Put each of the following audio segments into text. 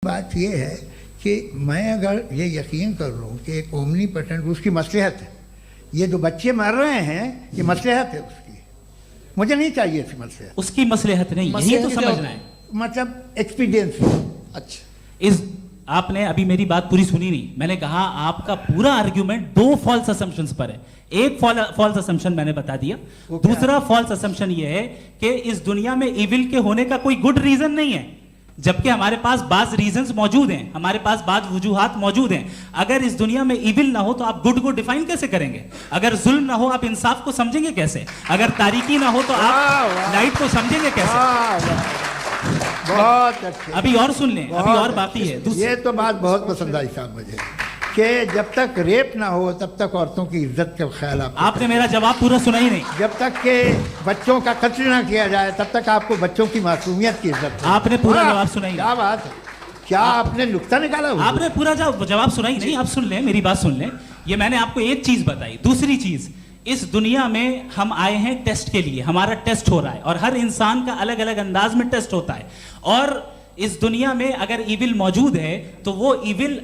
बात ये है कि मैं अगर ये यकीन कर लूँ कि एक ओमनीपोटेंट उसकी मसलहत है, ये जो बच्चे मर रहे हैं ये मसलहत है उसकी, मुझे नहीं चाहिए थी मसलहत। उसकी मसलहत नहीं, यही तो समझना है, मतलब एक्सपीरियंस। अच्छा, इस आपने अभी मेरी बात पूरी सुनी नहीं। मैंने कहा आपका पूरा आर्ग्यूमेंट दो फॉल्स असम्पशंस पर है। एक फॉल्स असम्पशन मैंने बता दिया, दूसरा फॉल्स असम्पशन ये है कि इस दुनिया में इविल के होने का कोई गुड रीजन नहीं है, जबकि हमारे पास बाज रीजंस मौजूद हैं, हमारे पास बाज वजूहात मौजूद हैं। अगर इस दुनिया में इविल ना हो तो आप गुड को डिफाइन कैसे करेंगे? अगर जुल्म ना हो आप इंसाफ को समझेंगे कैसे? अगर तारीकी ना हो तो आप लाइट को समझेंगे कैसे? बहुत अच्छे। अभी और सुन लें, अभी और बाकी है। ये तो बात बहुत पसंद आई साहब मुझे कि जब तक रेप ना हो तब तक औरतों की इज्जत का ख्याल आपने मेरा जवाब पूरा सुना ही नहीं। जब तक के बच्चों का कत्ल ना किया जाए तब तक आपको बच्चों की मासूमियत की इज्जत। आपने पूरा जवाब सुना ही नहीं। क्या बात है, क्या आपने नुक्ता निकाला हुआ? आपने पूरा जवाब सुना ही नहीं। आप सुन लें, मेरी बात सुन लें। ये मैंने आपको एक चीज बताई। दूसरी चीज, इस दुनिया में हम आए हैं टेस्ट के लिए, हमारा टेस्ट हो रहा है और हर इंसान का अलग अलग अंदाज में टेस्ट होता है। और इस दुनिया में अगर इविल मौजूद है तो वो इविल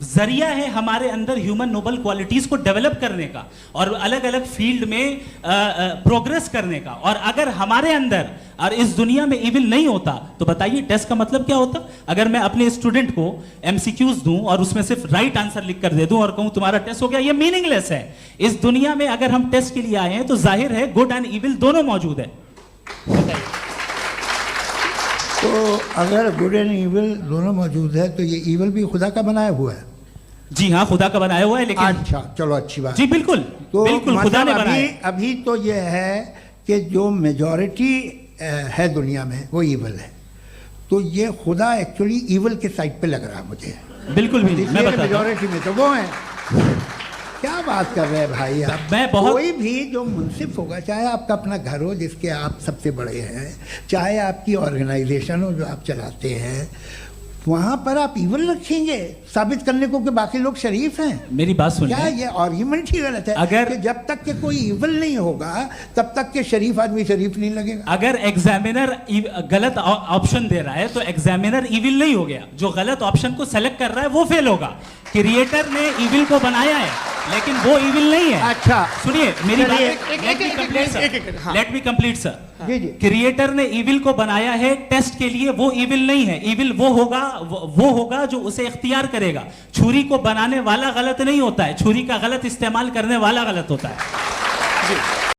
जरिया है हमारे अंदर ह्यूमन नोबल क्वालिटीज को डेवलप करने का और अलग अलग फील्ड में प्रोग्रेस करने का। और अगर हमारे अंदर और इस दुनिया में इविल नहीं होता तो बताइए टेस्ट का मतलब क्या होता? अगर मैं अपने स्टूडेंट को एमसीक्यूज दूं और उसमें सिर्फ राइट आंसर लिख कर दे दूं और कहूं तुम्हारा टेस्ट हो गया, ये मीनिंगलेस है। इस दुनिया में अगर हम टेस्ट के लिए आए हैं तो जाहिर है गुड एंड इविल दोनों मौजूद है। तो अगर गुड एंड इविल दोनों मौजूद है तो ये इविल भी खुदा का बनाया हुआ है? जी हाँ, खुदा का बनाया हुआ है। लेकिन अच्छा, चलो अच्छी बात। जी बिल्कुल, तो बिल्कुल खुदा ने बनाया। अभी तो ये है कि जो मेजॉरिटी है दुनिया में वो इविल है, तो ये खुदा एक्चुअली इविल के साइड पे लग रहा है मुझे। बिल्कुल भी नहीं, मैं बताता हूं। मेजॉरिटी में तो वो है। क्या बात कर रहे हैं भाई आप? कोई भी जो मुंसिफ होगा, चाहे आपका अपना घर हो जिसके आप सबसे बड़े हैं, चाहे आपकी ऑर्गेनाइजेशन हो जो आप चलाते हैं, वहां पर आप इविल रखेंगे साबित करने को कि बाकी लोग शरीफ हैं? मेरी बात सुनिए, क्या ये आर्ग्यूमेंट ही गलत है? अगर कि जब तक के कोई इविल नहीं होगा तब तक के शरीफ आदमी शरीफ नहीं लगेगा। अगर एग्जामिनर गलत ऑप्शन दे रहा है तो एग्जामिनर इविल नहीं हो गया, जो गलत ऑप्शन को सेलेक्ट कर रहा है वो फेल होगा। क्रिएटर ने इविल को बनाया है लेकिन वो इविल नहीं है। अच्छा सुनिए मेरी बात, लेट मी कंप्लीट सर। जी जी। क्रिएटर ने इविल को बनाया है टेस्ट के लिए, वो इविल नहीं है। इविल वो होगा जो उसे इख्तियार करेगा। छुरी को बनाने वाला गलत नहीं होता है, छुरी का गलत इस्तेमाल करने वाला गलत होता है। जी।